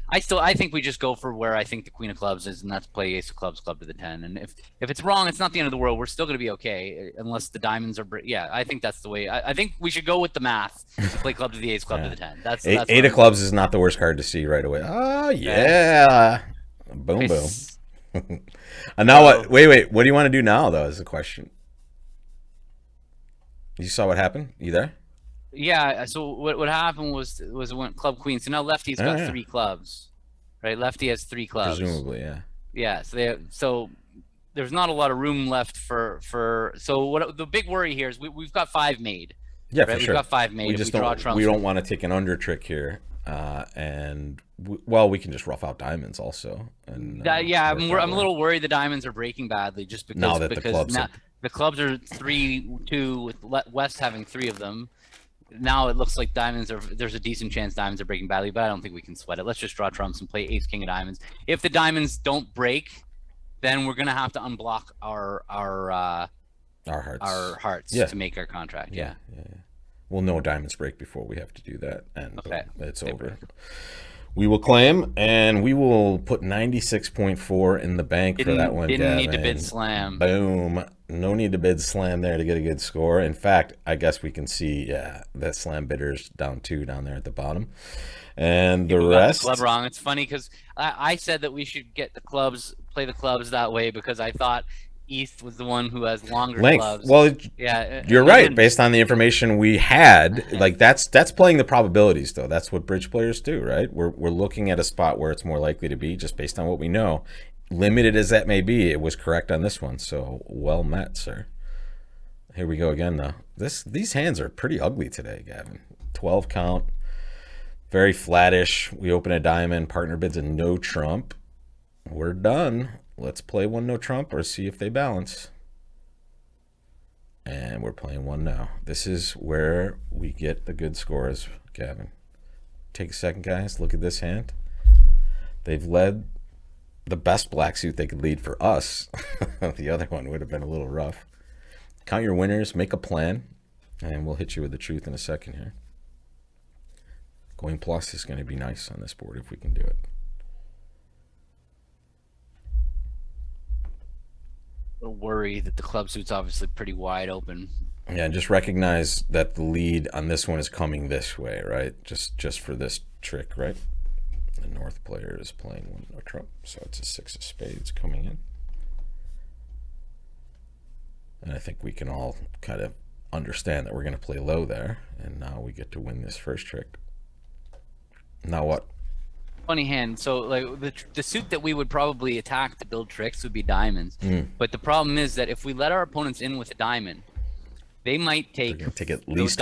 I think we just go for where I think the queen of clubs is, and that's play ace of clubs, club to the 10. And if it's wrong, it's not the end of the world. We're still gonna be okay, unless the diamonds are. Yeah, I think that's the way. I think we should go with the math. Play club to the ace, club to the 10. That's eight of clubs is not the worst card to see right away. Oh yeah, boom boom. And now what? Wait. What do you want to do now, though? Is the question. You saw what happened? You there? Yeah. So what happened was it went club queen. So now lefty's got 3 clubs, right? Lefty has 3 clubs. Presumably, yeah. Yeah. So there's not a lot of room left for. So what the big worry here is we've got 5 made. Yeah, right? for sure. We've got 5 made. We just don't want to take an under trick here, and we can just rough out diamonds also. And yeah, I'm a little worried the diamonds are breaking badly just because now that the clubs are 3-2 with West having 3 of them. Now it looks like there's a decent chance diamonds are breaking badly, but I don't think we can sweat it. Let's just draw trumps and play ace king of diamonds. If the diamonds don't break, then we're gonna have to unblock our hearts to make our contract. Yeah. Well, no diamonds break before we have to do that, and okay. It's over. We will claim, and we will put 96.4 in the bank for that one. Didn't need to bid slam. Boom. No need to bid slam there to get a good score. In fact, I guess we can see, that slam bidder's down 2 down there at the bottom. And the rest. Got the club wrong. It's funny because I said that we should get the clubs, play the clubs that way because I thought East was the one who has longer length. Clubs. Well, you're right. Based on the information we had, like that's playing the probabilities, though. That's what bridge players do, right? We're looking at a spot where it's more likely to be just based on what we know. Limited as that may be, it was correct on this one. So well met, sir. Here we go again, though. These hands are pretty ugly today, Gavin. 12 count, very flattish. We open a diamond. Partner bids a no trump. We're done. Let's play 1 no trump or see if they balance. And we're playing 1 now. This is where we get the good scores, Gavin. Take a second, guys. Look at this hand. They've led the best black suit they could lead for us. The other one would have been a little rough. Count your winners, make a plan, and we'll hit you with the truth in a second here. Going plus is going to be nice on this board if we can do it. A worry that the club suit's obviously pretty wide open. Yeah, just recognize that the lead on this one is coming this way, right? Just for this trick, right? The north player is playing 1 no trump, so it's a 6 of spades coming in. And I think we can all kind of understand that we're going to play low there, and now we get to win this first trick. Now what? Funny hand. So like the suit that we would probably attack to build tricks would be diamonds. But the problem is that if we let our opponents in with a diamond, they might take at least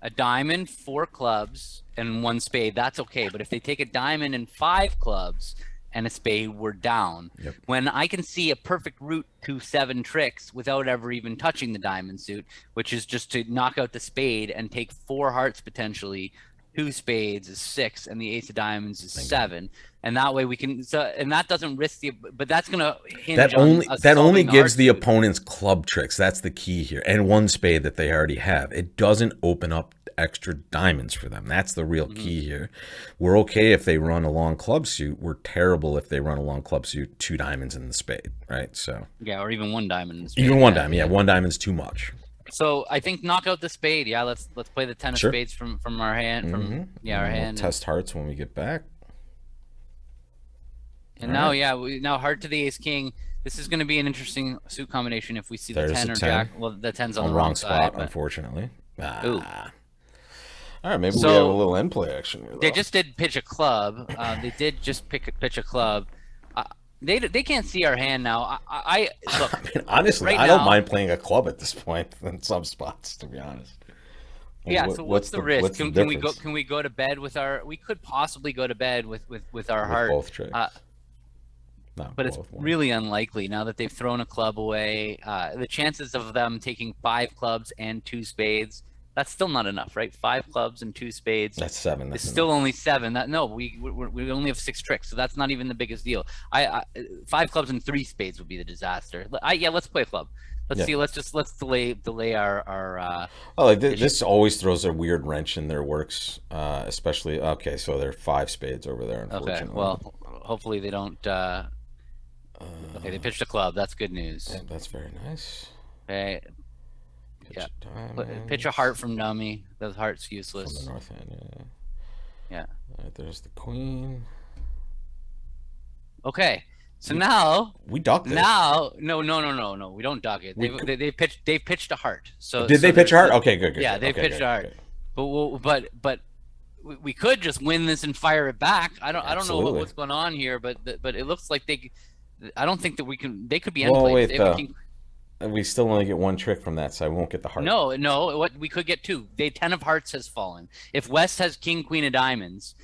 a diamond, 4 clubs, and 1 spade. That's okay. But if they take a diamond and 5 clubs, and a spade, we're down. Yep. When I can see a perfect route to 7 tricks without ever even touching the diamond suit, which is just to knock out the spade and take 4 hearts potentially, 2 spades is 6, and the ace of diamonds is 7, and that way we can. So, and that doesn't risk the. But that's gonna hinge That on only us that only solving the gives heart the suit. opponent's club tricks. That's the key here, and 1 spade that they already have. It doesn't open up extra diamonds for them. That's the real key here. We're okay if they run a long club suit. We're terrible if they run a long club suit, 2 diamonds in the spade, right? So Yeah, or even 1 diamond in the spade. even 1 diamond, yeah, 1 diamond's too much. So I think knock out the spade. Yeah, let's play the 10 of Sure. spades from our hand. From And our we'll hand. test hearts when we get back. And now, now heart to the ace king. This is going to be an interesting suit combination if we see the There's 10 the or 10. jack. Well, the 10's on the Wrong wrong spot, side. But unfortunately. Ooh. All right, maybe we So- have a little end play action here, though. they just did pitch a club. They did just pitch a club. They can't see our hand now. I look. I mean, honestly, right I don't now- mind playing a club at this point in some spots, to be honest. Like, Yeah. So what's the risk? what's the Can we go? difference Can we go to bed with our? We could possibly go to bed with our with heart. both tricks? Not But it's both, one. really unlikely now that they've thrown a club away. The chances of them taking 5 clubs and 2 spades, that's still not enough, right? 5 clubs and 2 spades. That's 7. It's That's still only 7. That no, we only have 6 tricks, so that's not even the biggest deal. 5 clubs and 3 spades would be the disaster. Yeah, let's play a club. Let's Yeah. see. Let's delay our. Oh, like this always throws a weird wrench in their works, especially. Okay, so they're 5 spades over there. Unfortunately. Okay, well, hopefully they don't. Okay, they pitched a club. That's good news. Yeah, that's very nice. Okay, Pitch Yeah. diamond pitch a heart from dummy. The heart's from useless. the north hand. Yeah. Yeah. All right, there's the queen. Okay, so now We ducked it. no, we don't duck it. They've pitched a heart. So Did they so pitch a there's- heart? Okay, good. Yeah, good. they Okay, pitched good, a heart. good. But we could just win this and fire it back. I don't know Absolutely. what's going on here, but it looks like they. I don't think that we can. They could be Well, end wait, plays. They have a though. king- We still only get 1 trick from that, so I won't get the heart. No. What we could get 2. They 10 of hearts has fallen. If West has king queen of diamonds,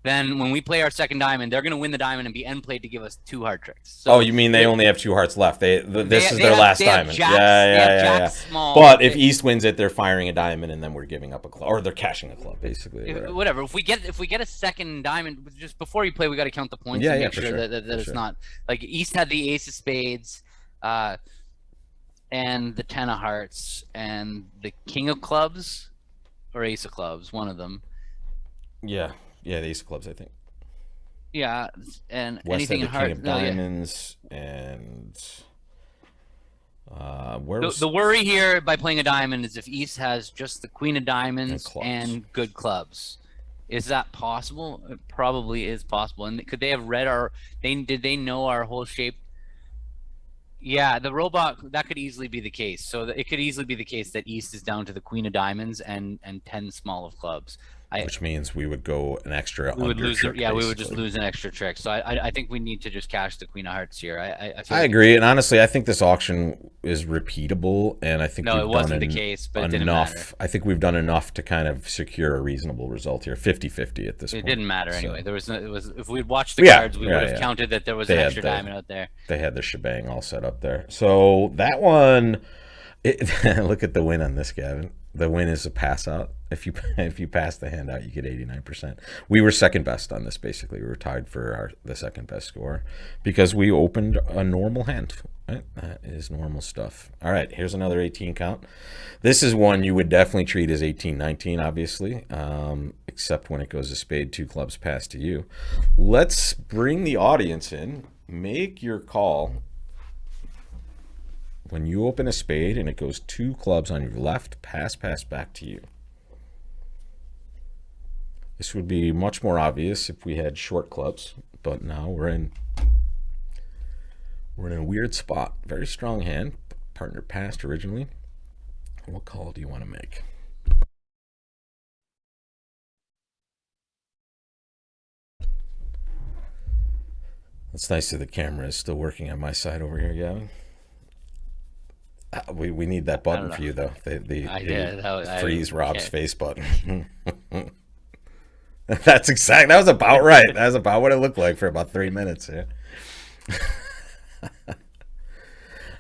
then when we play our second diamond, they're going to win the diamond and be end played to give us 2 heart tricks. So Oh, you mean they only have 2 hearts left? This is their last they have diamond. jacks- Yeah, they yeah, have yeah. jacks small. But if East wins it, they're firing a diamond, and then we're giving up a club, or they're cashing a club, basically. Whatever. If we get a second diamond, just before you play, we got to count the points Yeah, and yeah, make for sure sure, that for it's sure. not like East had the ace of spades, and the 10 of hearts, and the king of clubs, or ace of clubs, one of them. Yeah, the ace of clubs, I think. Yeah, and West anything had in the heart. king of no, yeah. diamonds, and where was The worry here by playing a diamond is if East has just the queen of diamonds clubs. and good clubs. Is that possible? It probably is possible. And could they have read our? Did they know our whole shape? Yeah, the robot, that could easily be the case. So it could easily be the case that East is down to the queen of diamonds and 10 small of clubs. which means we would go an extra. We would under lose. trick, Yeah, we would just basically. lose an extra trick. So I think we need to just cash the queen of hearts here. I feel I like agree, and honestly, I think this auction is repeatable, and I think No, we've it wasn't done the case, but it didn't enough. matter. I think we've done enough to kind of secure a reasonable result here, 50-50 at this It point. didn't matter So anyway. There was no, it was if we'd watched the Yeah, cards, we yeah, would have yeah. counted that there was They an had extra the- diamond out there. They had the shebang all set up there. So that one, look at the win on this, Gavin. The win is a pass out. If you pass the hand out, you get 89%. We were second best on this. Basically, we were tied for the second best score because we opened a normal hand. Right? That is normal stuff. All right, here's another 18 count. This is one you would definitely treat as 18-19, obviously, except when it goes a spade, 2 clubs pass to you. Let's bring the audience in. Make your call. When you open a spade and it goes 2 clubs on your left, pass back to you. This would be much more obvious if we had short clubs, but now we're in a weird spot. Very strong hand. Partner passed originally. What call do you want to make? It's nice that the camera is still working on my side over here, Gavin. We need that button know. for you, though. The I did. I freeze Rob's can't- face button. That was about right. That was about what it looked like for about 3 minutes. Yeah.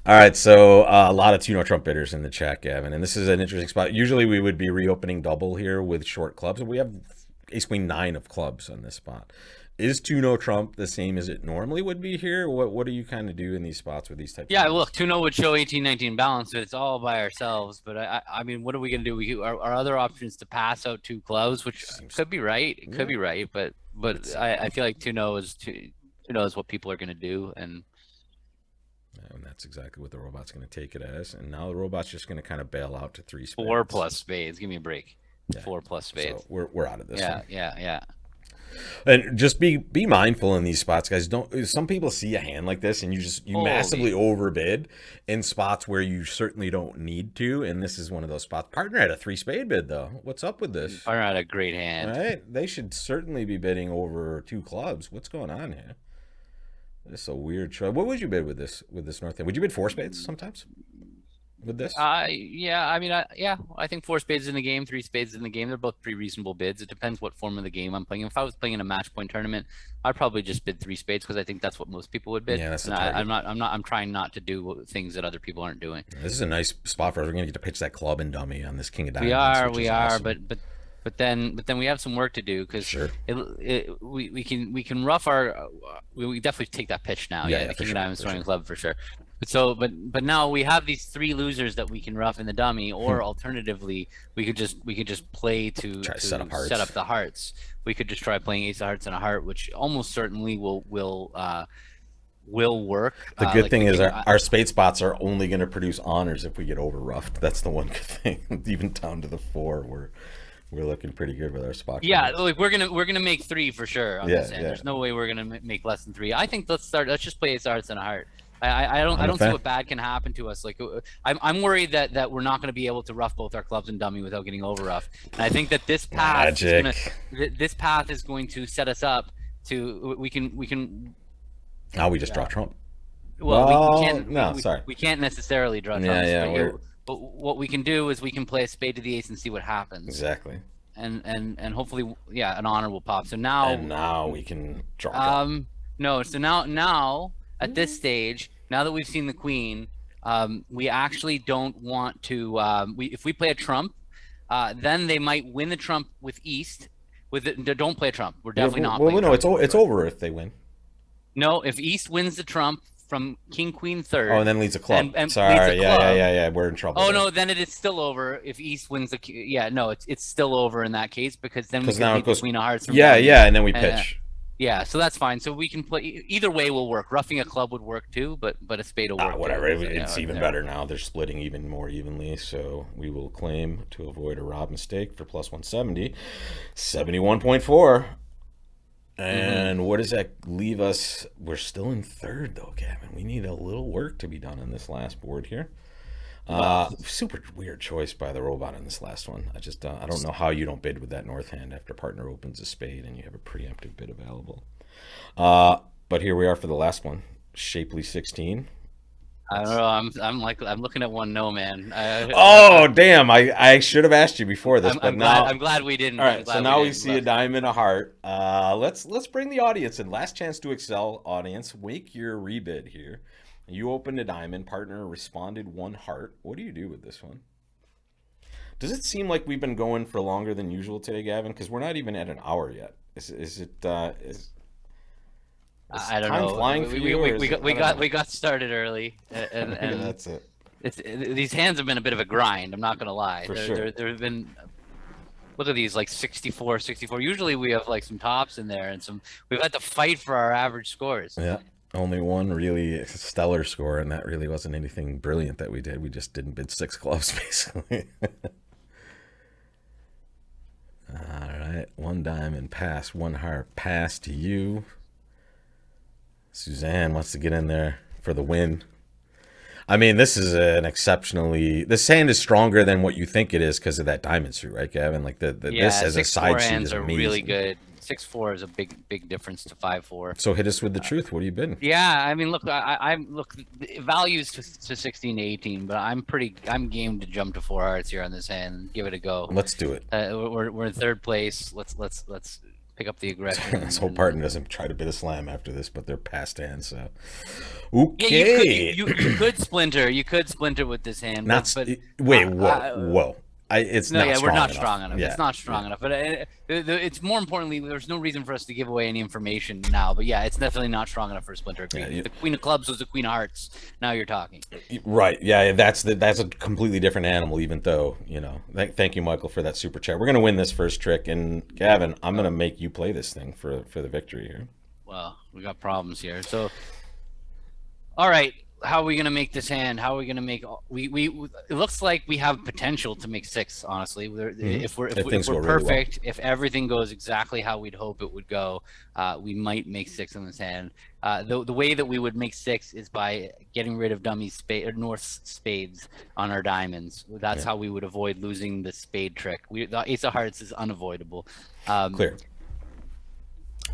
All right, so a lot of Tuno Trump bidders in the chat, Gavin, and this is an interesting spot. Usually we would be reopening double here with short clubs, and we have Ace Queen 9 of clubs on this spot. Is Tuno Trump the same as it normally would be here? What do you kind of do in these spots with these types? Yeah, of look, Tuno would show 18-19 balance, so it's all by ourselves. But I mean, what are we gonna do? Our other options to pass out two clubs, which could be right. It could be right, but I feel like Tuno is what people are gonna do, and that's exactly what the robot's going to take it as. And now the robot's just going to kind of bail out to 3 spades. 4 plus spades. Give me a break. Yeah. 4 plus spades. So we're out of this. Yeah, one. yeah. And just be mindful in these spots, guys. Some people see a hand like this and you massively overbid in spots where you certainly don't need to. And this is one of those spots. Partner had a 3 spade bid though. What's up with this? Partner had a great hand. Right? They should certainly be bidding over 2 clubs. What's going on here? This is a weird choice. What would you bid with this north hand? Would you bid 4 spades sometimes with this? Yeah. I mean, I think 4 spades in the game, 3 spades in the game. They're both pretty reasonable bids. It depends what form of the game I'm playing. If I was playing in a match point tournament, I'd probably just bid 3 spades because I think that's what most people would bid. Yeah, that's the target. target. I'm trying not to do things that other people aren't doing. This is a nice spot for us. We're gonna get to pitch that club and dummy on this king of diamonds. We are, awesome. but then we have some work to do because sure. we can rough our we definitely take that pitch now. Yeah, the king of sure, diamonds throwing club for sure. But now we have these 3 losers that we can rough in the dummy, or alternatively we could just play to set up the hearts. We could just try playing ace of hearts and a heart, which almost certainly will work. The good thing is our spade spots are only going to produce honors if we get over roughed. That's the one good thing. Even down to the 4, we're looking pretty good with our spot. Yeah, like we're gonna make 3 for sure on this end. Yeah. There's no way we're gonna make less than 3. I think let's just play ace of hearts and a heart. I don't see what bad can happen to us. Like I'm worried that we're not going to be able to rough both our clubs and dummy without getting over roughed. And I think that this path is going to set us up to we can. Now we just draw Trump. Well, we can't. No, sorry. We can't necessarily draw Trump. But what we can do is we can play a spade to the ace and see what happens. Exactly. And hopefully, an honor will pop. So now we can draw. No. So now at this stage, now that we've seen the queen, we actually don't want to. If we play a trump, then they might win the trump with East. Don't play a trump. We're definitely not. Well, no, it's over if they win. No, if East wins the trump from King Queen third. Oh, and then leads a club. And sorry, leads a club. Yeah. We're in trouble. Oh there. no, then it is still over if East wins the. Yeah, no, it's still over in that case because then we now can it goes Queen of Hearts. And then we pitch. Yeah, so that's fine. So we can play either way will work. Roughing a club would work too, but a spade will work. Whatever. Too. It's even better now. They're splitting even more evenly. So we will claim to avoid a Rob mistake for plus 170, 71.4. And what does that leave us? We're still in third though, Gavin. We need a little work to be done on this last board here. Super weird choice by the robot in this last one. I just I don't know how you don't bid with that north hand after partner opens a spade and you have a preemptive bid available. But here we are for the last one. Shapely 16. I don't know. I'm looking at one. No, man. Damn! I should have asked you before this, I'm glad we didn't. All right, so now we see a diamond, a heart. Let's bring the audience in. Last chance to excel, audience. Wake your rebid here. You opened a diamond. Partner responded 1 heart. What do you do with this one? Does it seem like we've been going for longer than usual today, Gavin? Because we're not even at an hour yet. Is it? I don't know. Flying for you, we got started early, and that's it. These hands have been a bit of a grind. I'm not gonna lie. Sure. There have been. Look at these, like 64. Usually we have like some tops in there and we've had to fight for our average scores. Yeah. Only one really stellar score, and that really wasn't anything brilliant that we did. We just didn't bid 6 clubs, basically. All right. 1 diamond pass, 1 heart pass to you. Suzanne wants to get in there for the win. I mean, this is this hand is stronger than what you think it is because of that diamond suit, right, Gavin? Like this as a side suit is amazing. Really good. 6-4 is a big difference to 5-4. So hit us with the truth. What are you bidding? Yeah, I mean, look, look, values to 16 to 18, but I'm game to jump to 4 hearts here on this hand. Give it a go. Let's do it. We're in third place. Let's pick up the aggression. This whole partner doesn't try to bid a slam after this, but they're past hand. So, Yeah, okay. you could splinter. You could splinter with this hand. Not But wait. Whoa. It's no, not yeah, strong we're not enough. strong enough. Yeah. It's not strong enough. But it's more importantly, there's no reason for us to give away any information now. But yeah, it's definitely not strong enough for a splinter. Yeah, The Queen of Clubs was the Queen of Hearts. Now you're talking. Right. Yeah. That's a completely different animal. Even though Thank you, Michael, for that super chat. We're gonna win this first trick, and Gavin, I'm gonna make you play this thing for the victory here. Well, we got problems here. So, all right. How are we gonna make this hand? How are we gonna make? It looks like we have potential to make 6. Honestly, if we're things go really perfect, if everything goes exactly how we'd hope it would go, we might make 6 on this hand. The way that we would make 6 is by getting rid of dummy North spades on our diamonds. That's how we would avoid losing the spade trick. The Ace of Hearts is unavoidable. Clear.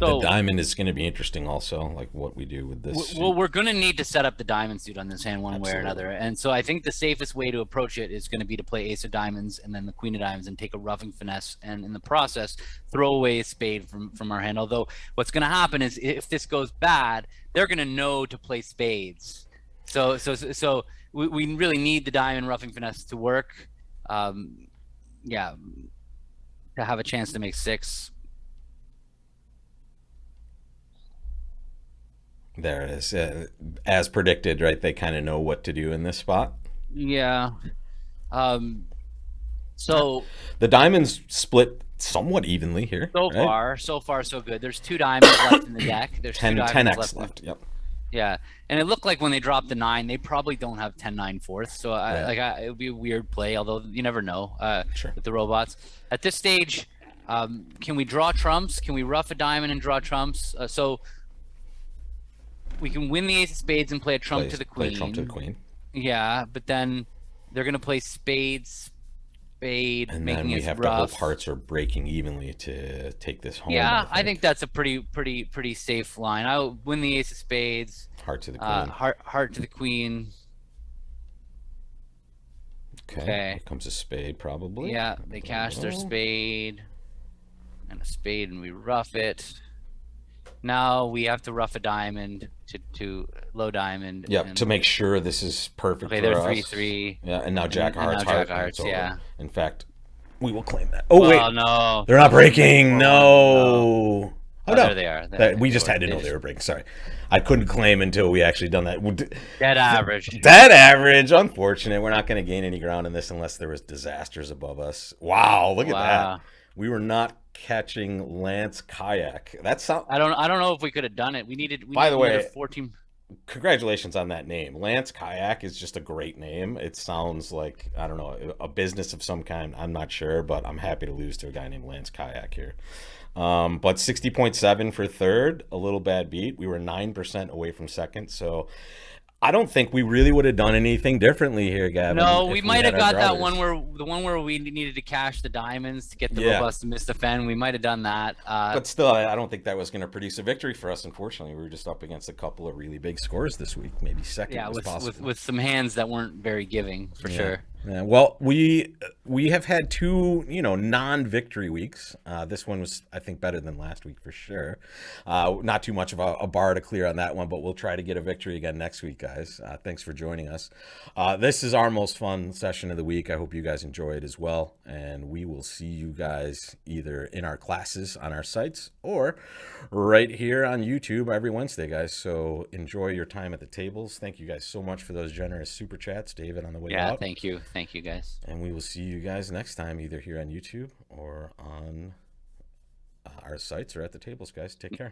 So, the diamond is going to be interesting also, like what we do with this. Well, we're going to need to set up the diamond suit on this hand one Absolutely. way or another. And so I think the safest way to approach it is going to be to play Ace of Diamonds and then the Queen of Diamonds and take a roughing finesse. And in the process, throw away a spade from our hand. Although what's going to happen is if this goes bad, they're going to know to play spades. So we really need the diamond roughing finesse to work. Yeah, to have a chance to make 6. There it is. As predicted, right? They kind of know what to do in this spot. Yeah. So the diamonds split somewhat evenly here. So far, so good. There's 2 diamonds left in the deck. There's 10 2 diamonds x left. Yep. Yeah, and it looked like when they dropped the 9, they probably don't have 10-9 fourths. So it would be a weird play, although you never know sure. with the robots. At this stage, can we draw trumps? Can we rough a diamond and draw trumps? So we can win the Ace of Spades and play a trump to the Queen. Play trump to the Queen. Yeah, but then they're gonna play spades, spade, and making then we it have rough. to hope hearts are breaking evenly to take this home. Yeah, I think that's a pretty safe line. I'll win the Ace of Spades. Heart to the Queen. Heart to the Queen. Okay. Here comes a spade, probably. Yeah, they cash their spade and a spade, and we rough it. Now we have to rough a diamond to low diamond. Yeah, to make sure this is perfect for they're us. 3-3. Yeah, and now Jack of Hearts. Jack of Hearts, yeah. In fact, we will claim that. Oh, wait. No. They're not breaking. No. Oh, there they are. We just had to know they were breaking. Sorry. I couldn't claim until we actually done that. Dead average. Dead average. Unfortunate. We're not going to gain any ground in this unless there was disasters above us. Wow, look at that. We were not catching Lance Kayak. That's I don't know if we could have done it. By the way, 14. Congratulations on that name. Lance Kayak is just a great name. It sounds like, I don't know, a business of some kind. I'm not sure, but I'm happy to lose to a guy named Lance Kayak here. But 60.7 for third, a little bad beat. We were 9% away from second, so I don't think we really would have done anything differently here, Gavin. No, we might have got that one where we needed to cash the diamonds to get the robust to miss defend. We might have done that. But still, I don't think that was going to produce a victory for us. Unfortunately, we were just up against a couple of really big scores this week. Maybe second was possible. with some hands that weren't very giving for sure. Yeah, well, we have had 2 non-victory weeks. This one was, I think, better than last week for sure. Not too much of a bar to clear on that one, but we'll try to get a victory again next week, guys. Thanks for joining us. This is our most fun session of the week. I hope you guys enjoy it as well, and we will see you guys either in our classes on our sites or right here on YouTube every Wednesday, guys. So enjoy your time at the tables. Thank you guys so much for those generous super chats, David, on the way out. Yeah, thank you. Thank you, guys. And we will see you guys next time, either here on YouTube or on our sites or at the tables, guys. Take care.